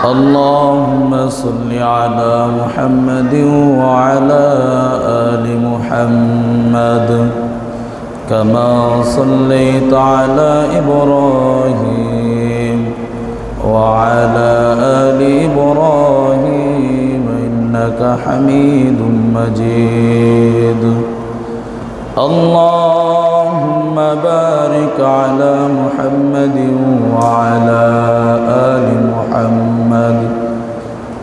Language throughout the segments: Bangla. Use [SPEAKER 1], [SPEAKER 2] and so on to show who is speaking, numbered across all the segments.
[SPEAKER 1] اللهم صل على محمد وعلى آل محمد كما صليت على إبراهيم وعلى آل إبراهيم إنك حميد مجيد اللهم بارك على محمد وعلى آل محمد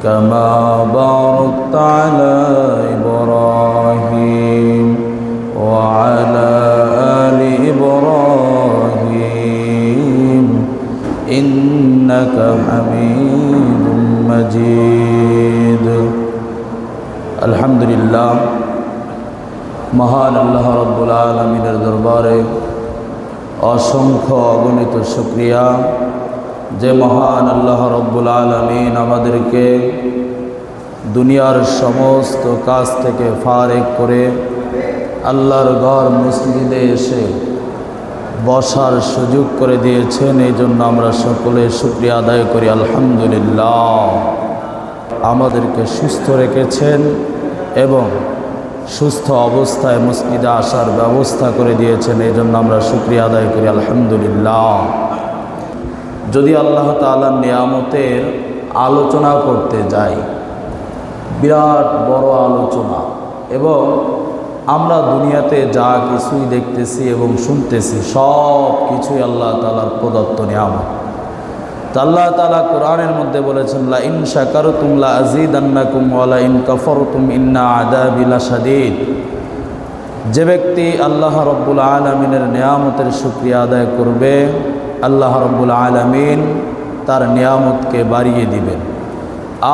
[SPEAKER 1] كما باركت على إبراهيم وعلى آل إبراهيم إنك حميد مجيد الحمد لله মহান আল্লাহ রব্বুল আলামিনের দরবারে অসংখ্য অগণিত শুকরিয়া যে মহান আল্লাহ রব্বুল আলামিন আমাদেরকে দুনিয়ার সমস্ত কাজ থেকে ফারেক করে আল্লাহর ঘর মসজিদে এসে বসার সুযোগ করে দিয়েছেন। এই জন্য আমরা সকলে শুকরিয়া আদায় করি আলহামদুলিল্লাহ। আমাদেরকে সুস্থ রেখেছেন এবং সুস্থ অবস্থায় মসজিদে আসার ব্যবস্থা করে দিয়েছেন। এই জন্য আমরা শুকরিয়া আদায় করি আলহামদুলিল্লাহ। যদি আল্লাহ তাআলার নিয়ামতের আলোচনা করতে যাই, বিরাট বড় আলোচনা, এবং আমরা দুনিয়াতে যা কিছুই দেখতেছি এবং শুনতেছি সব কিছুই আল্লাহ তাআলার প্রদত্ত নিয়ামত। আল্লাহ তাআলা কোরআনের মধ্যে বলেছেন, লা ইন শাকারতুম লা আযীদান্নাকুম ওয়া লা ইন কাফারতুম ইন্না আযাবি লাশাদীদ। যে ব্যক্তি আল্লাহ রাব্বুল আলামিনের নিয়ামতের শুকরিয়া আদায় করবে, আল্লাহ রাব্বুল আলামিন তার নিয়ামতকে বাড়িয়ে দিবেন।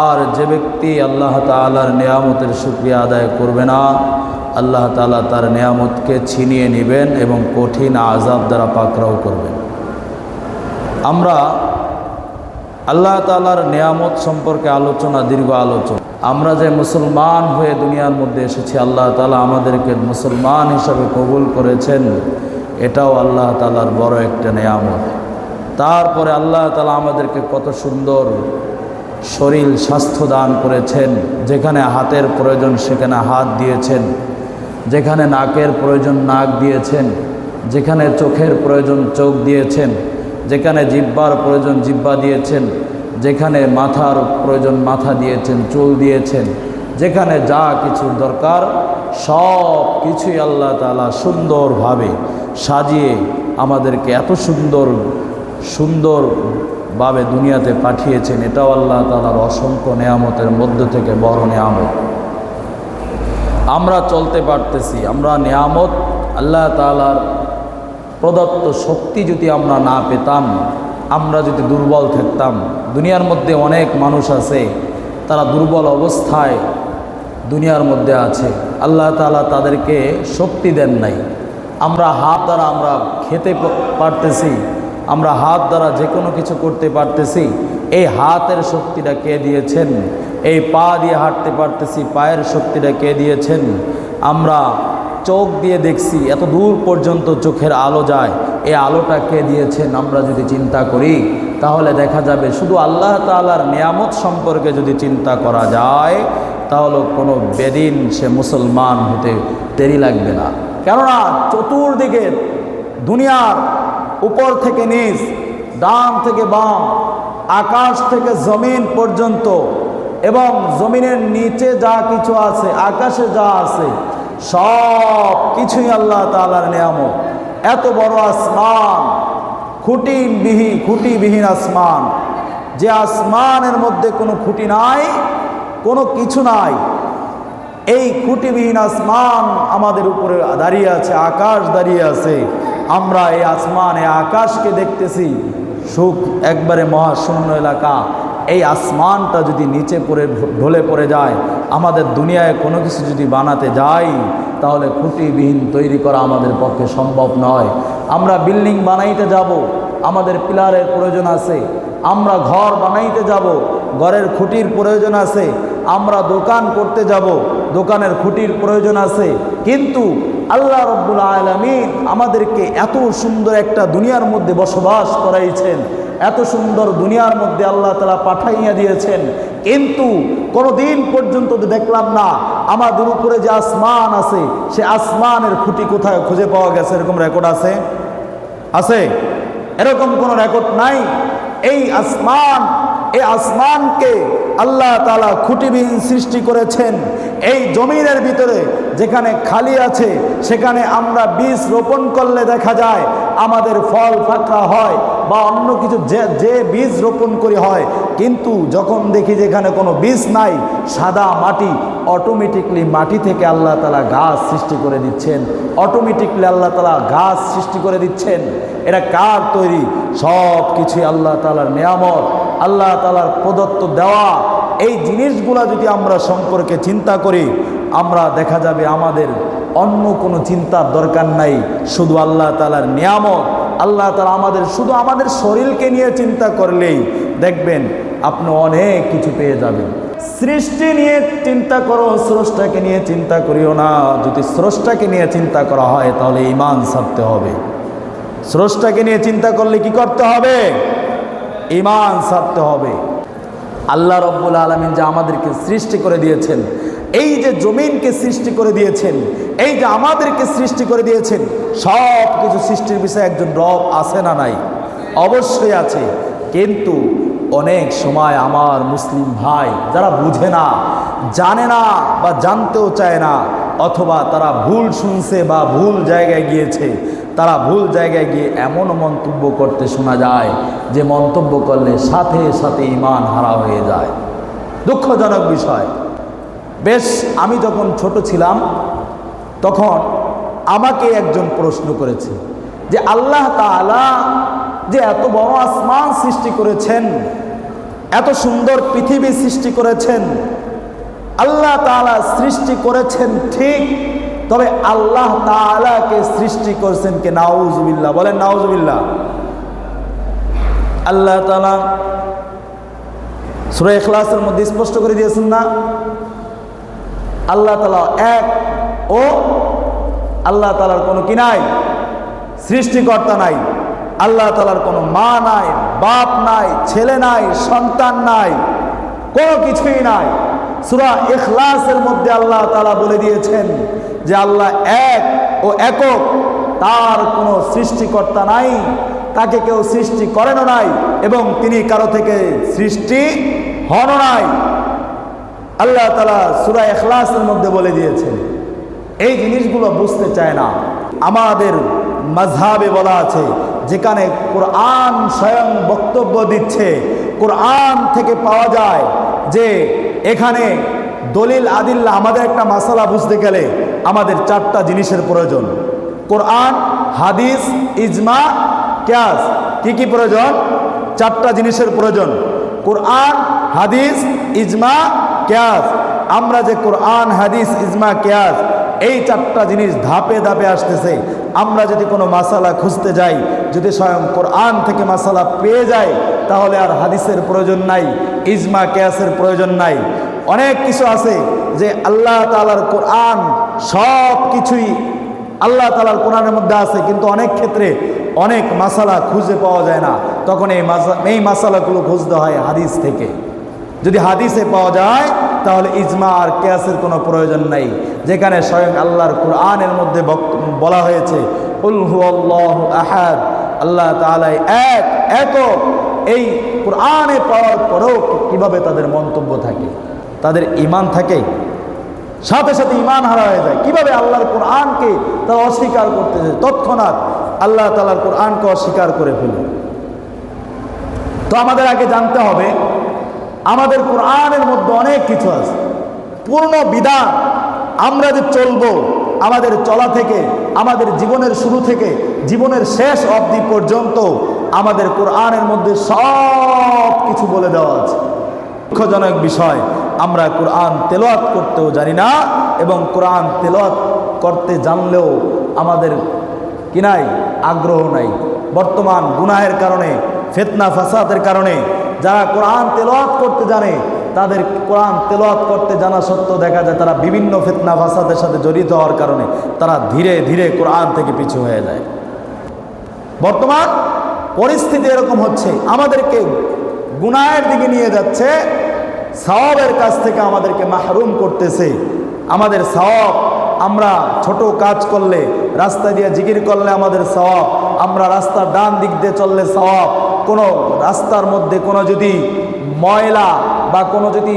[SPEAKER 1] আর যে ব্যক্তি আল্লাহ তাআলার নিয়ামতের শুকরিয়া আদায় করবে না, আল্লাহ তাআলা তার নিয়ামতকে ছিনিয়ে নেবেন এবং কঠিন আযাব দ্বারা পাকড়াও করবেন। আমরা আল্লাহ তাআলার নিয়ামত সম্পর্কে দীর্ঘ আলোচনা। আমরা যে মুসলমান হয়ে দুনিয়ার মধ্যে এসেছি, আল্লাহ তাআলা আমাদেরকে মুসলমান হিসাবে কবুল করেছেন, এটাও আল্লাহ তাআলার বড় একটা নিয়ামত। তারপরে আল্লাহ তাআলা আমাদেরকে কত সুন্দর শরীর স্বাস্থ্য দান করেছেন। যেখানে হাতের প্রয়োজন সেখানে হাত দিয়েছেন, যেখানে নাকের প্রয়োজন নাক দিয়েছেন, যেখানে চোখের প্রয়োজন চোখ দিয়েছেন, যেখানে জিহ্বার প্রয়োজন জিহ্বা দিয়েছেন, যেখানে মাথার প্রয়োজন মাথা দিয়েছেন, চুল দিয়েছেন। যেখানে যা কিছু দরকার সব কিছুই আল্লাহ তাআলা সুন্দরভাবে সাজিয়ে আমাদেরকে এত সুন্দরভাবে দুনিয়াতে পাঠিয়েছেন। এটাও আল্লাহ তাআলার অসংখ্য নেয়ামতের মধ্য থেকে বড় নেয়ামত। আমরা চলতে পারতেছি, আমরা নেয়ামত আল্লাহ তাআলার প্রদত্ত শক্তি যদি আমরা না পেতাম, আমরা যদি দুর্বল থাকতাম। দুনিয়ার মধ্যে অনেক মানুষ আছে, তারা দুর্বল অবস্থায় দুনিয়ার মধ্যে আছে। আল্লাহ তাআলা তাদেরকে শক্তি দেন নাই। আমরা হাত দ্বারা আমরা খেতে পারতেছি, আমরা হাত দ্বারা যে কোনো কিছু করতে পারতেছি। এই হাতের শক্তিটা কে দিয়েছেন? এই পা দিয়ে হাঁটতে পারতেছি, পায়ের শক্তিটা কে দিয়েছেন? আমরা চোখ দিয়ে দেখছি, এত দূর পর্যন্ত চোখের আলো যায়, এই আলোটা কে দিয়েছেন? আমরা যদি চিন্তা করি তাহলে দেখা যাবে শুধু আল্লাহ তাআলার নিয়ামত সম্পর্কে যদি চিন্তা করা যায় তাহলে কোনো বেদিন সে মুসলমান হতে দেরি লাগবে না। কেননা চতুর্দিকে দুনিয়ার উপর থেকে নিচ, ডান থেকে বাম, আকাশ থেকে জমিন পর্যন্ত এবং জমিনের নিচে যা কিছু আছে, আকাশে যা আছে, সব কিছুই আল্লাহ তাআলার নিয়ামত। এত বড় আসমান, খুঁটিবিহীন আসমান, যে আসমানের মধ্যে কোনো খুঁটি নাই, কোনো কিছু নাই। এই খুঁটিবিহীন আসমান আমাদের উপরে দাঁড়িয়ে আছে, আকাশ দাঁড়িয়ে আছে। আমরা এই আসমান, এই আকাশকে দেখতেছি, সুখ একবারে মহাশূন্য এলাকা। এই আসমানটা যদি নিচে ঢলে পড়ে যায়, আমাদের দুনিয়ায় কোনো কিছু যদি বানাতে যাই তাহলে খুঁটিবিহীন তৈরি করা আমাদের পক্ষে সম্ভব নয়। আমরা বিল্ডিং বানাইতে যাব, আমাদের পিলারের প্রয়োজন আছে। আমরা ঘর বানাইতে যাব, ঘরের খুঁটির প্রয়োজন আছে। আমরা দোকান করতে যাব, দোকানের খুঁটির প্রয়োজন আছে। কিন্তু আল্লাহ রাব্বুল আলামিন আমাদেরকে এত সুন্দর একটা দুনিয়ার মধ্যে বসবাস করাইছেন। এত সুন্দর দুনিয়ার মধ্যে আল্লাহ তাআলা পাঠাইয়া দিয়েছেন, কিন্তু কোনোদিন পর্যন্ত দেখলাম না আমাদের উপরে যে আসমান আছে সে আসমানের খুঁটি কোথায় খুঁজে পাওয়া গেছে, এরকম রেকর্ড আছে? আছে? এরকম কোনো রেকর্ড নাই। এই আসমানকে আল্লাহ তাআলা খুঁটিবিহীন সৃষ্টি করেছেন। এই জমিনের ভিতরে যেখানে খালি আছে সেখানে আমরা বীজ রোপণ করলে দেখা যায় আমাদের ফল ফাকড়া হয় বা অন্য কিছু যে বীজ রোপণ করি হয়, কিন্তু যখন দেখি যেখানে কোনো বীজ নাই, সাদা মাটি, অটোমেটিকলি মাটি থেকে আল্লাহ তাআলা গাছ সৃষ্টি করে দিচ্ছেন, অটোমেটিকলি আল্লাহ তাআলা গাছ সৃষ্টি করে দিচ্ছেন। এটা কার তৈরি? সব কিছুই আল্লাহ তাআলার নিয়ামত, আল্লাহ তাআলার প্রদত্ত দেওয়া। এই জিনিসগুলা যদি আমরা সম্পর্কে চিন্তা করি, আমরা দেখা যাবে আমাদের অন্য কোনো চিন্তার দরকার নাই, শুধু আল্লাহ তাআলার নিয়ামত। আল্লাহ তাআলা শুধু আমাদের শরীরকে নিয়ে চিন্তা করলেই দেখবেন আপনি অনেক কিছু পেয়ে যাবেন। সৃষ্টি নিয়ে চিন্তা করো, স্রষ্টাকে নিয়ে চিন্তা করিও না। যদি স্রষ্টাকে নিয়ে চিন্তা করা হয় তাহলে ঈমান ছাড়তে হবে। স্রষ্টাকে নিয়ে চিন্তা করলে কি করতে হবে? ঈমান ছাড়তে হবে। আল্লাহ রব্বুল আলামিন যে আমাদেরকে সৃষ্টি করে দিয়েছেন, এই যে জমিনকে সৃষ্টি করে দিয়েছেন, এই যে আমাদেরকে সৃষ্টি করে দিয়েছেন, সব কিছু সৃষ্টির বিষয়ে একজন রব আছে না নাই? অবশ্যই আছে। কিন্তু অনেক সময় আমার মুসলিম ভাই যারা বুঝে না, জানে না বা জানতেও চায় না, অথবা তারা ভুল শুনছে বা ভুল জায়গায় গিয়েছে, তারা ভুল জায়গায় গিয়ে এমন মন্তব্য করতে শোনা যায় যে মন্তব্য করলে সাথে সাথে ঈমান হারা হয়ে যায়। দুঃখজনক বিষয়। বেশ, আমি যখন ছোট ছিলাম তখন আমাকে একজন প্রশ্ন করেছে যে আল্লাহ তাআলা যে এত বড় আসমান সৃষ্টি করেছেন, এত সুন্দর পৃথিবী সৃষ্টি করেছেন, আল্লাহ তাআলা সৃষ্টি করেছেন ঠিক, তবে আল্লাহ তাআলাকে সৃষ্টি করেছেন কে? নাউজুবিল্লাহ, বলেন নাউজুবিল্লাহ। আল্লাহ তাআলা সূরা ইখলাসের মধ্যে স্পষ্ট করে দিয়েছেন না, আল্লাহ তাআলা এক ও আল্লাহ তাআলার কোনো কি নাই? সৃষ্টিকর্তা নাই। আল্লাহ তাআলার কোনো মা নাই, বাপ নাই, ছেলে নাই, সন্তান নাই, কোনো কিছুই নাই। সূরা ইখলাসের মধ্যে আল্লাহ তাআলা বলে দিয়েছেন যে আল্লাহ এক ও একক, তার কোনো সৃষ্টিকর্তা নাই, তাকে কেউ সৃষ্টি করেনও নাই এবং তিনি কারো থেকে সৃষ্টি হনও নাই। আল্লাহ তাআলা সূরা ইখলাসের মধ্যে বলে দিয়েছেন। এই জিনিসগুলো বুঝতে চায় না। আমাদের মাযহাবে বলা আছে, যেখানে কোরআন স্বয়ং বক্তব্য দিচ্ছে, কোরআন থেকে পাওয়া যায় যে এখানে দলিল আদিল্লা। আমাদের একটা মাসালা বুঝতে গেলে আমাদের চারটা জিনিসের প্রয়োজন: কোরআন, হাদিস, ইজমা, কিয়াস। কি কি প্রয়োজন? চারটা জিনিসের প্রয়োজন: কোরআন, হাদিস, ইজমা, কিয়াস। আমরা যে কোরআন, হাদিস, ইজমা, কিয়াস এই চারটা জিনিস ধাপে ধাপে আসতেছে। আমরা যদি কোনো মাসালা খুঁজতে যাই, যদি স্বয়ং কোরআন থেকে মাসালা পেয়ে যাই, তাহলে আর হাদিসের প্রয়োজন নাই, ইজমা, কিয়াসের প্রয়োজন নাই। অনেক কিছু আছে যে আল্লাহ তাআলার কোরআন, সব কিছুই আল্লাহ তাআলার কোরআনের মধ্যে আছে, কিন্তু অনেক ক্ষেত্রে অনেক মাসালা খুঁজে পাওয়া যায় না। তখন এই মাসালাগুলো খুঁজতে হয় হাদিস থেকে। যদি হাদিসে পাওয়া যায় তাহলে ইজমা আর কিয়াসের কোনো প্রয়োজন নাই, যেখানে স্বয়ং আল্লাহর কোরআনের মধ্যে বলা হয়েছে কুল হুয়াল্লাহু আহাদ, আল্লাহ তাআলা এক, একক। এই কোরআনে পাওয়ার পরেও কিভাবে তাদের মন্তব্য থাকে, তাদের ঈমান থাকে, সাথে সাথে ঈমান হারা হয়ে যায়। কিভাবে আল্লাহর কোরআনকে তারা অস্বীকার করতেছে, তৎক্ষণাৎ আল্লাহ তাআলার কোরআনকে অস্বীকার করে ফেলে। তো আমাদের আগে জানতে হবে আমাদের কোরআনের মধ্যে অনেক কিছু আছে, পূর্ণ বিধান। আমরা যে চলবো, আমাদের চলা থেকে, আমাদের জীবনের শুরু থেকে জীবনের শেষ অবধি পর্যন্ত আমাদের কোরআনের মধ্যে সব কিছু বলে দেওয়া আছে। দুঃখজনক বিষয়, আমরা কোরআন তেলাওয়াত করতেও জানি না, এবং কোরআন তেলাওয়াত করতে জানলেও আমাদের কি নাই? আগ্রহ নাই। বর্তমান গুনাহের কারণে, ফিতনা ফাসাদের কারণে যারা কোরআন তেলাওয়াত করতে জানে, তাদের কোরআন তেলাওয়াত করতে জানা সত্ত্বেও দেখা যায় তারা বিভিন্ন ফিতনা ফাসাদের সাথে জড়িত হওয়ার কারণে তারা ধীরে ধীরে কোরআন থেকে পিছু হয়ে যায়। বর্তমান
[SPEAKER 2] পরিস্থিতি এরকম হচ্ছে, আমাদেরকে গুনাহের দিকে নিয়ে যাচ্ছে, সওয়াবের কাছ থেকে আমাদেরকে মাহরুম করতেছে। আমাদের সওয়াব, আমরা ছোট কাজ করলে, রাস্তা দিয়ে জিকির করলে আমাদের সওয়াব, আমরা রাস্তার ডান দিক দিয়ে চললে সওয়াব, কোনো রাস্তার মধ্যে কোনো যদি ময়লা বা কোনো যদি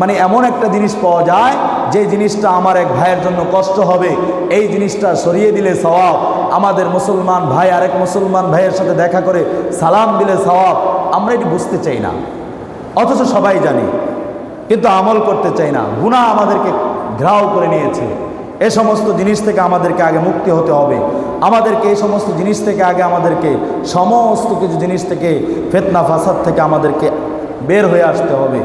[SPEAKER 2] মানে এমন একটা জিনিস পাওয়া যায় যে জিনিসটা আমার এক ভাইয়ের জন্য কষ্ট হবে, এই জিনিসটা সরিয়ে দিলে সওয়াব। আমাদের মুসলমান ভাই আরেক মুসলমান ভাইয়ের সাথে দেখা করে সালাম দিলে সওয়াব। আমরা এটি বুঝতে চাই না, অথচ সবাই জানি, কিন্তু আমল করতে চাই না। গুনাহ আমাদেরকে ঘেরাও করে নিয়েছে। এ সমস্ত জিনিস থেকে আমাদেরকে আগে মুক্তি হতে হবে। আমাদেরকে এই সমস্ত জিনিস থেকে আগে আমাদেরকে সমস্ত কিছু জিনিস থেকে, ফিতনা ফাসাদ থেকে আমাদেরকে বের হয়ে আসতে হবে।